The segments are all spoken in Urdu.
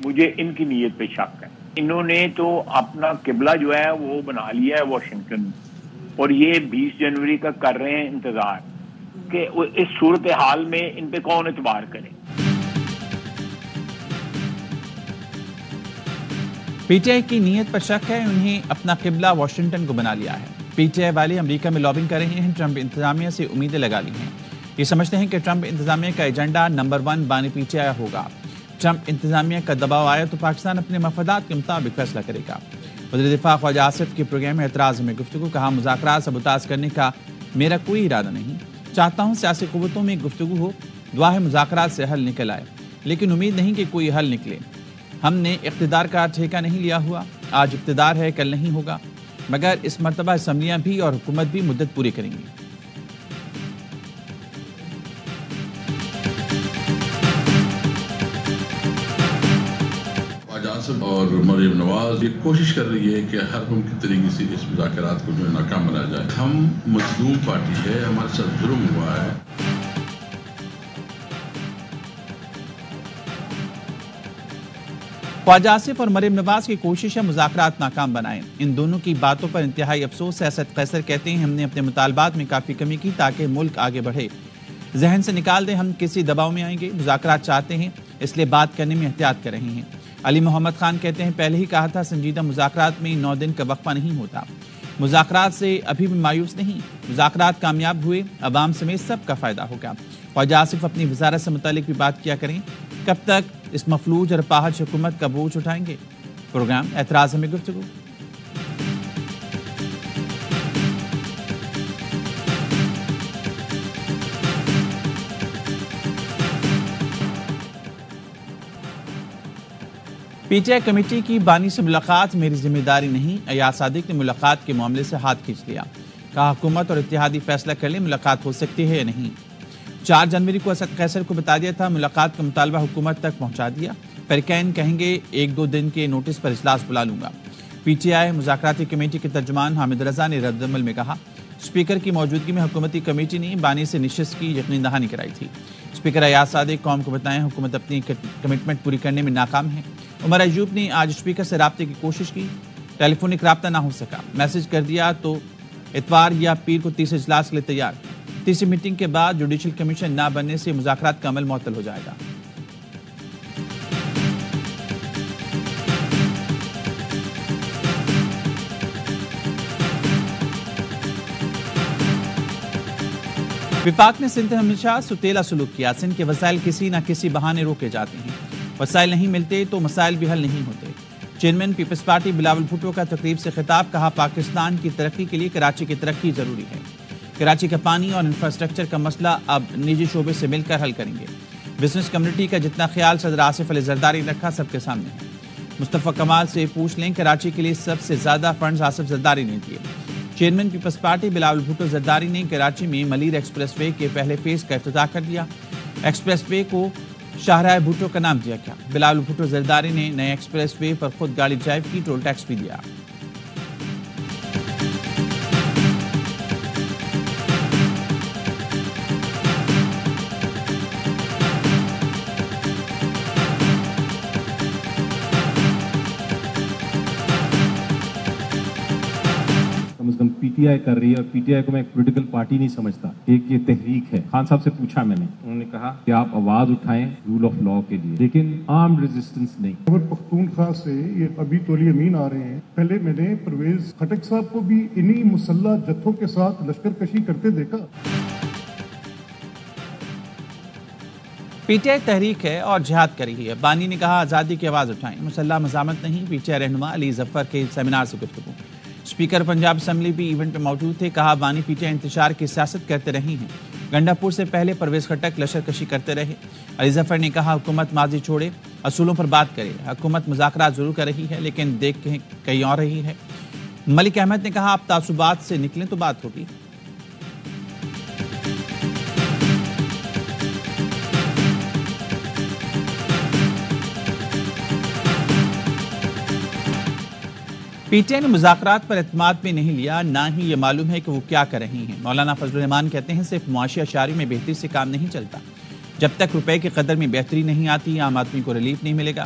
مجھے ان کی نیت پہ شک ہے. انہوں نے تو اپنا قبلہ جو ہے وہ بنا لیا ہے واشنگٹن، اور یہ 20 جنوری کا کر رہے ہیں انتظار کہ اس صورتحال میں ان پہ کون اعتبار کرے. پی ٹی آئی کی نیت پر شک ہے، انہیں اپنا قبلہ واشنگٹن کو بنا لیا ہے. پی ٹی آئی والے امریکہ میں لابنگ کر رہے ہیں، ٹرمپ انتظامیہ سے امیدیں لگا لی ہیں. یہ سمجھتے ہیں کہ ٹرمپ انتظامیہ کا ایجنڈا نمبر 1 بانی پی ٹی آئی ہوگا. ٹرمپ انتظامیہ کا دباؤ آیا تو پاکستان اپنے مفادات کے مطابق فیصلہ کرے گا. وزیر دفاع خواجہ آصف کے پروگرام میں اعتراض میں گفتگو، کہا مذاکرات سبوتاژ کرنے کا میرا کوئی ارادہ نہیں. چاہتا ہوں سیاسی قوتوں میں گفتگو ہو، دعا ہے مذاکرات سے حل نکل آئے، لیکن امید نہیں کہ کوئی حل نکلے. ہم نے اقتدار کا ٹھیکہ نہیں لیا ہوا، آج اقتدار ہے کل نہیں ہوگا، مگر اس مرتبہ اسمبلیاں بھی اور حکومت بھی مدت پوری کریں گی. آصف اور مریم نواز یہ کوشش کر رہی ہے کہ ہر ممکن طریقے سے اس مذاکرات کو جو ہے ناکام بنایا جائے. ہم مظلوم پارٹی ہے، ہمارے ساتھ ظلم ہوا ہے. خواجہ آصف اور مریم نواز کی کوشش ہے مذاکرات ناکام بنائیں. ان دونوں کی باتوں پر انتہائی افسوس ہے. اسد قیصر کہتے ہیں ہم نے اپنے مطالبات میں کافی کمی کی تاکہ ملک آگے بڑھے. ذہن سے نکال دیں ہم کسی دباؤ میں آئیں گے، مذاکرات چاہتے ہیں اس لیے بات کرنے میں احتیاط کر رہے ہیں. علی محمد خان کہتے ہیں پہلے ہی کہا تھا سنجیدہ مذاکرات میں 9 دن کا وقفہ نہیں ہوتا. مذاکرات سے ابھی بھی مایوس نہیں، مذاکرات کامیاب ہوئے عوام سمیت سب کا فائدہ ہوگا. خواجہ آصف اپنی وزارت سے متعلق بھی بات کیا کریں، کب تک اس مفلوج اور پاہج حکومت کا بوجھ اٹھائیں گے. پروگرام اعتراض میں گفتگو. پی ٹی آئی کمیٹی کی بانی سے ملاقات میری ذمہ داری نہیں. ایاز صادق نے ملاقات کے معاملے سے ہاتھ کھینچ لیا، کہا حکومت اور اتحادی فیصلہ کر لیں ملاقات ہو سکتی ہے یا نہیں. 4 جنوری کو اسد قیصر کو بتا دیا تھا، ملاقات کا مطالبہ حکومت تک پہنچا دیا. فریقین کہیں گے 1-2 دن کے نوٹس پر اجلاس بلا لوں گا. پی ٹی آئی مذاکراتی کمیٹی کے ترجمان حامد رضا نے رد عمل میں کہا اسپیکر کی موجودگی میں حکومتی کمیٹی نے بانی سے نشست کی یقین دہانی کرائی تھی. اسپیکر ایاز صادق قوم کو بتائیں حکومت اپنی کمٹمنٹ پوری کرنے میں ناکام ہے. عمر ایوب نے آج اسپیکر سے رابطے کی کوشش کی، ٹیلی فونک رابطہ نہ ہو سکا. میسج کر دیا تو اتوار یا پیر کو تیسرے اجلاس کے لیے تیار. تیسری میٹنگ کے بعد جوڈیشل کمیشن نہ بننے سے مذاکرات کا عمل معطل ہو جائے گا. وفاق نے سندھ میں ہمیشہ ستیلا سلوک کیا. سندھ کے وسائل کسی نہ کسی بہانے روکے جاتے ہیں، وسائل نہیں ملتے تو مسائل بھی حل نہیں ہوتے. Chairman Peoples Party Bilawal Bhutto کا تقریب سے خطاب، کہا پاکستان کی ترقی کے لیے کراچی کی ترقی ضروری ہے. کراچی کا پانی اور انفراسٹرکچر کا مسئلہ اب نجی شعبے سے مل کر حل کریں گے. بزنس کمیونٹی کا جتنا خیال صدر آصف علی زرداری نے رکھا سب کے سامنے ہے. مصطفیٰ کمال سے پوچھ لیں، کراچی کے لیے سب سے زیادہ فنڈز آصف زرداری نے دیے. Chairman Peoples Party Bilawal Bhutto Zardari نے کراچی میں ملیر ایکسپریس وے کے پہلے فیز کا افتتاح کر دیا. ایکسپریس وے کو شاہراہ بھٹو کا نام دیا گیا. بلاول بھٹو زرداری نے نئے ایکسپریس وے پر خود گاڑی ڈرائیو کی، ٹول ٹیکس بھی دیا. پی ٹی آئی کر رہی ہے اور پی ٹی آئی کو میں ایک پولیٹیکل پارٹی نہیں سمجھتا، ایک یہ تحریک ہے. خان صاحب سے پوچھا میں نے، انہوں نے کہا کہ آپ آواز اٹھائیں رول آف لا کے لیے، لیکن آرمڈ ریزسٹنس نہیں. خیبر پختونخوا سے یہ ابھی تولی امین آ رہے ہیں. پہلے میں نے پرویز خٹک صاحب کو بھی انہی مسلح جتھوں کے ساتھ لشکر کشی کرتے دیکھا. پی ٹی آئی تحریک ہے اور جہاد کر رہی ہے. بانی نے کہا آزادی کی آواز اٹھائیں، مسلح مزاحمت نہیں. پی ٹی آئی رہنما علی ظفر کے سیمینار سے گفتگو. اسپیکر پنجاب اسمبلی بھی ایونٹ میں موجود تھے، کہا بانی پی ٹی آئی انتشار کی سیاست کرتے رہی ہیں. گنڈا پور سے پہلے پرویز خٹک لشکر کشی کرتے رہے. علی ظفر نے کہا حکومت ماضی چھوڑے، اصولوں پر بات کرے. حکومت مذاکرات ضرور کر رہی ہے لیکن دیکھ کہیں اور رہی ہے. ملک احمد نے کہا آپ تعصبات سے نکلیں تو بات ہوگی. پی ٹی آئی نے مذاکرات پر اعتماد میں نہیں لیا، نہ ہی یہ معلوم ہے کہ وہ کیا کر رہی ہیں. مولانا فضل الرحمان کہتے ہیں صرف معاشی اشاریوں میں بہتری سے کام نہیں چلتا. جب تک روپے کی قدر میں بہتری نہیں آتی عام آدمی کو ریلیف نہیں ملے گا.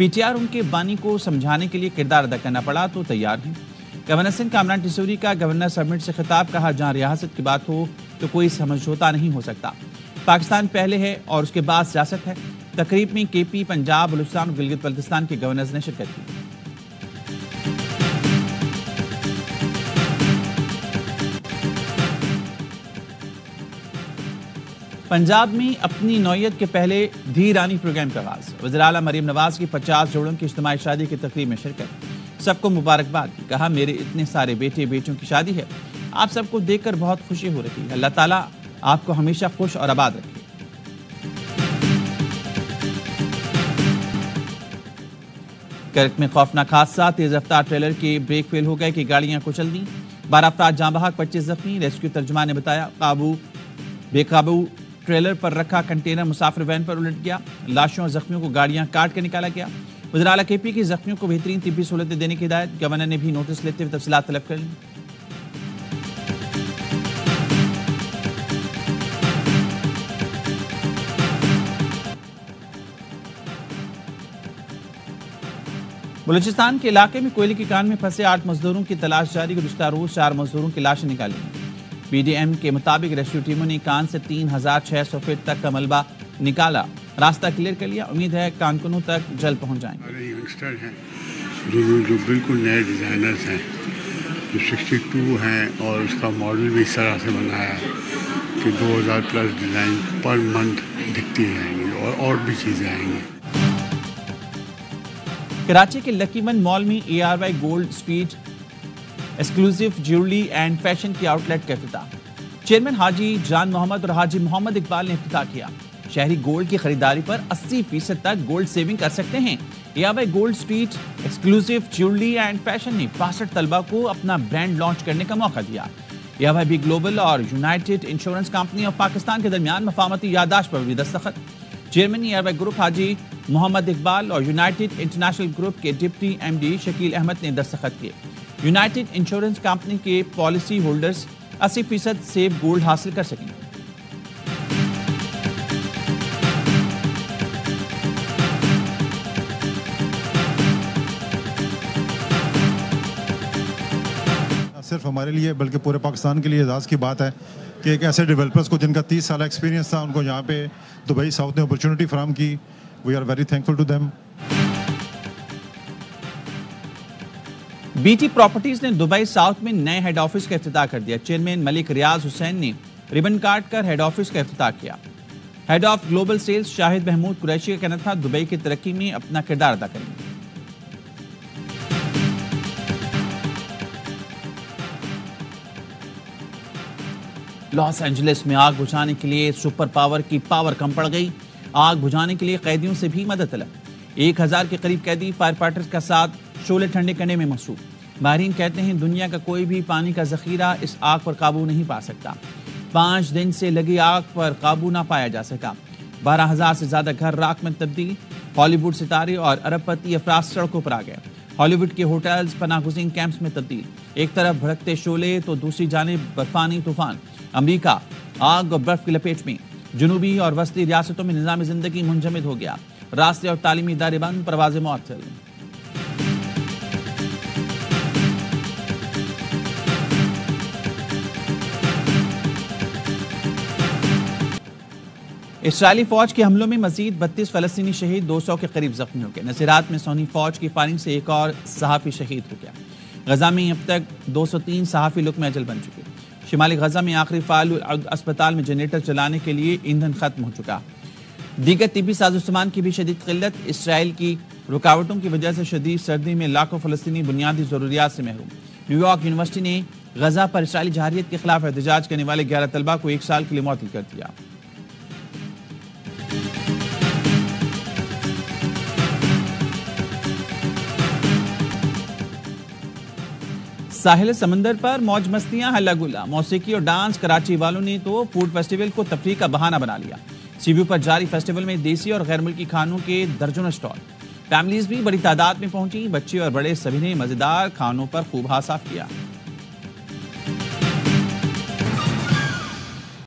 پی ٹی آر ان کے بانی کو سمجھانے کے لیے کردار ادا کرنا پڑا تو تیار ہیں۔ گورنر سندھ کامران ٹیسوری کا گورنر سبمٹ سے خطاب، کہا جہاں ریاست کی بات ہو تو کوئی سمجھوتا نہیں ہو سکتا، پاکستان پہلے ہے اور اس کے بعد سیاست ہے۔ تقریب میں کے پی، پنجاب، بلوچستان اور گلگت بلتستان کے گورنرز نے شرکت کی۔ پنجاب میں اپنی نوعیت کے پہلے دھی رانی پروگرام کا آغاز، وزیر اعلیٰ مریم نواز کی 50 جوڑوں کی اجتماعی شادی کی تقریب میں شرکت، سب کو مبارکباد دی، کہا میرے اتنے سارے بیٹے بیٹیوں کی شادی ہے، آپ سب کو دیکھ کر بہت خوشی ہو رہی ہے، اللہ تعالیٰ آپ کو ہمیشہ خوش اور آباد رکھے۔ کرک میں خوفناک حادثہ، تیز رفتار ٹریلر کے بریک فیل ہو گئے کہ گاڑیاں کچل دیں، 12 افراد جاں بحق، 25 زخمی، ریسکیو ترجمان نے بتایا بے قابو ٹریلر پر رکھا کنٹینر مسافر وین پر الٹ گیا، لاشوں اور زخمیوں کو گاڑیاں کاٹ کے نکالا گیا۔ وزیر اعلیٰ کے پی کی زخمیوں کو بہترین طبی سہولتیں دینے کی ہدایت، گورنر نے بھی نوٹس لیتے ہوئے تفصیلات طلب کر لی۔ بلوچستان کے علاقے میں کوئلے کی کان میں پھنسے 8 مزدوروں کی تلاش جاری، گزشتہ روز 4 مزدوروں کی لاشیں نکالی گئیں۔ پی ڈی ایم کے مطابق ریسکیو ٹیموں نے کان سے 3600 فٹ تک کا ملبہ نکالا، راستہ کلیئر کر لیا، امید ہے کانکنوں تک جلد پہنچ جائیں گے۔ ہمارے ینگسٹر ہیں جو بالکل نئے ڈیزائنرز ہیں، جو 62 ہیں اور اس کا ماڈل بھی اس طرح سے بنایا ہے کہ 2000 پلس ڈیزائن پر منتھ دکھتی رہیں گی اور بھی چیزیں آئیں گی۔ کراچی کے لکی ون مال میں A R Y gold street exclusive jewellery and fashion کی آؤٹ لیٹ کا افتتاح، چیئرمین حاجی جان محمد اور حاجی محمد اقبال نے افتتاح کیا۔ شہری گولڈ کی خریداری پر 80% تک گولڈ سیونگ کر سکتے ہیں۔ A R Y gold street exclusive jewellery and fashion نے 62 طلبہ کو اپنا برانڈ لانچ کرنے کا موقع دیا۔ A R Y B global اور united insurance company of Pakistan کے درمیان مفاہمتی یادداشت پر بھی دستخط۔ Chairman A R Y group Haji Muhammad Iqbal اور یونائٹڈ انٹرنیشنل گروپ کے deputy M D Shakeel Ahmed نے دستخط کیے۔ یونائٹڈ انشورنس کمپنی کے پالیسی ہولڈرز 80% سیف گولڈ حاصل کر سکیں گے۔ صرف ہمارے لیے بلکہ پورے پاکستان کے لیے اعزاز کی بات ہے کہ ایک ایسے ڈیولپرز کو جن کا 30 سالہ ایکسپیرینس تھا، ان کو یہاں پہ دبئی ساؤتھ نے اپرچونٹی فراہم کی۔ We are very thankful to them. B T properties نے دبئی ساؤتھ میں نئے ہیڈ آفس کا افتتاح کر دیا۔ چیئرمین ملک ریاض حسین نے ربن کاٹ کر ہیڈ آفس کا افتتاح کیا۔ ہیڈ آف گلوبل سیلز شاہد محمود قریشی کا کہنا تھا دبئی کی ترقی میں اپنا کردار ادا کریں گے۔ لاس اینجلس میں آگ بجھانے کے لیے سپر پاور کی پاور کم پڑ گئی، آگ بجھانے کے لیے قیدیوں سے بھی مدد طلب۔ 1000 کے قریب قیدی فائر فائٹرز کا ساتھ شعلے ٹھنڈے کرنے میں مصروف۔ ماہرین کہتے ہیں دنیا کا کوئی بھی پانی کا ذخیرہ اس آگ پر قابو نہیں پا سکتا۔ 5 دن سے لگی آگ پر قابو نہ پایا جا سکا۔ 12000 سے زیادہ گھر راکھ میں تبدیل، ہالی ووڈ ستارے اور ارب پتی افراد سڑکوں پر آ گئے۔ ہالی ووڈ کے ہوٹلز پناہ گزین کیمپس میں تبدیل، ایک طرف بھڑکتے شعلے تو دوسری جانب برفانی طوفان۔ امریکہ آگ اور برف کی لپیٹ میں، جنوبی اور وسطی ریاستوں میں نظام زندگی منجمد ہو گیا، راستے اور تعلیمی ادارے بند، پروازیں معطل۔ اسرائیلی فوج کے حملوں میں مزید 32 فلسطینی شہید، 200 کے قریب زخمی ہو گئے۔ نصیرات میں سونی فوج کی فائرنگ سے ایک اور صحافی شہید ہو گیا۔ غزہ میں اب تک 203 صحافی لقمہ اجل بن چکے۔ شمالی غزہ میں آخری فعال اسپتال میں جنریٹر چلانے کے لیے ایندھن ختم ہو چکا۔ دیگر طبی سازوسامان کی بھی شدید قلت، اسرائیل کی رکاوٹوں کی وجہ سے شدید سردی میں لاکھوں فلسطینی بنیادی ضروریات سے محروم۔ نیو یارک یونیورسٹی نے غزہ پر اسرائیلی جارحیت کے خلاف احتجاج کرنے والے 11 طلبہ کو 1 سال کے لیے معطل کر دیا۔ ساحل سمندر پر موج مستیاں، ہلا گلا، موسیقی اور ڈانس۔ کراچی والوں نے تو فوڈ فیسٹیول کو تفریح کا بہانہ بنا لیا۔ سی ویو پر جاری فیسٹیول میں دیسی اور غیر ملکی کھانوں کے درجنوں سٹال، فیملیز بھی بڑی تعداد میں پہنچی، بچے اور بڑے سبھی نے مزیدار کھانوں پر خوب ہاتھ صاف کیا۔